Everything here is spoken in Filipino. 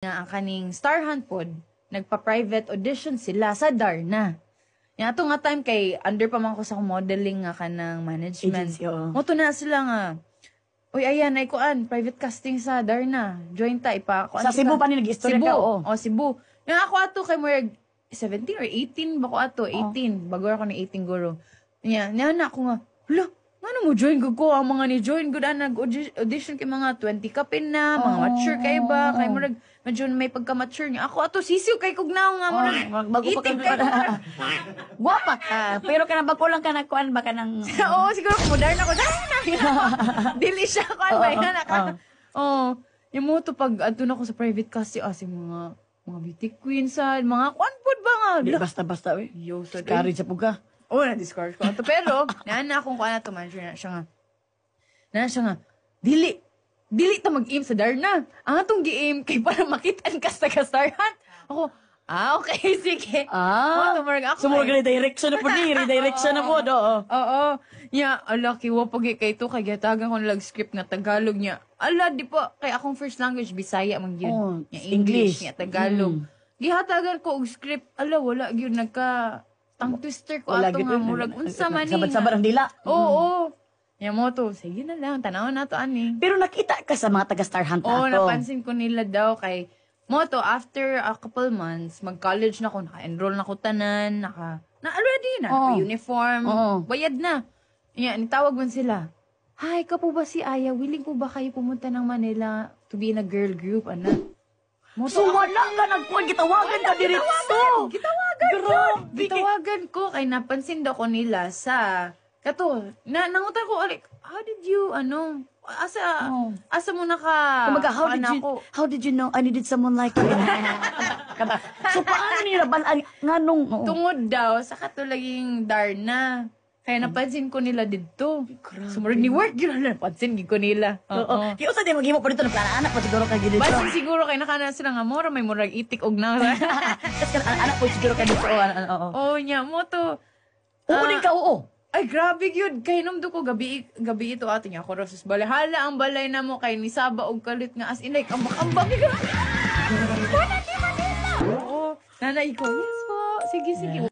nga ang kaning Star Hunt pod nagpa-private audition sila sa Darna. Yang ato nga time kay under pa man ko sa modeling nga kanang management. Agency, oo. Moto na sila nga. Uy, ayan, ay kuan, private casting sa Darna. Join ta, kuan Sa Cebu pa ni nag-istorya Cebu. ka, oo. O, Cebu. Yang ako ato kay more 17 or 18 ba ko ato? 18. Bago ako ni 18 guro. Yan na ako nga, hala, ano mo join ko ang mga ni join good nag-audition kay mga 20 kapin na, mga mature kay ba, kay mo medyo may pagka-mature niya. Ako ato sisiw kay kugnaw nga mo bago pa ka. Guwapa ka, pero kana bago lang ka na kuan ba ka nang oo, siguro modern ako. Dili siya kuan ba yan naka. Oh, yung mo to pag adto na ko sa private casting si mga beauty queen sa mga kuan pod ba nga. Di basta-basta we. Yo, so Courage sa puga. oh, na-discourage ko ato. Pero, na akong kuha na to, manager na siya nga, dili ta mag-aim sa Darna. Ang atong gi-aim kay para makitaan ka sa Star Hunt. Ako, okay, sige. Sumurag na direction na po ni, redirection na po, do. Oo. Nya, ala, kiwa pag kay to, kay gatagan ko nalag script nga Tagalog niya. Ala, di po, kay akong first language, Bisaya man yun. Oh, English, niya, Tagalog. Gihatagan ko og script, ala, wala, yun, tongue twister ko ato nga murag unsa man ni. Sabat-sabat ang dila. Oo. Nya mo to, sige na lang, tanawon na to ani. Pero nakita ka sa mga taga Star Hunt Oo, ato. napansin ko nila daw kay mo to after a couple months, mag-college na ko, naka-enroll na ko tanan, already na, uniform, bayad na. Nya, nitawag man sila. Hi, ka po ba si Aya? Willing po ba kayo pumunta ng Manila to be in a girl group, anak? So wala ka nagkuhan, gitawagan ka diretso. Gitawagan ko kay napansin daw ko nila sa kato nangutan ko like how did you asa mo naka Kumaga, how did you know I needed someone like you? So paano nila balaan nganong tungod daw sa katulaging Darna. Kaya napansin ko nila dito. Sumurag ni work yun. Napansin ko nila. Oo. Kaya usa di maghimo pa dito ng plana-anak pa siguro ka dito. Basin siguro kay nakana sila nga mura may murag itik og na. Tapos kan anak po siguro ka dito. Oo. Nya mo to. Oo din ka, oo. Ay, grabe yun. Kay numdo ko gabi ito ato niya. Ako rasos balay. Hala ang balay na mo kay ni Saba og kalit nga as in like ambak-ambak. Wala di Manila. Oo. Nanay ko, yes po. Sige.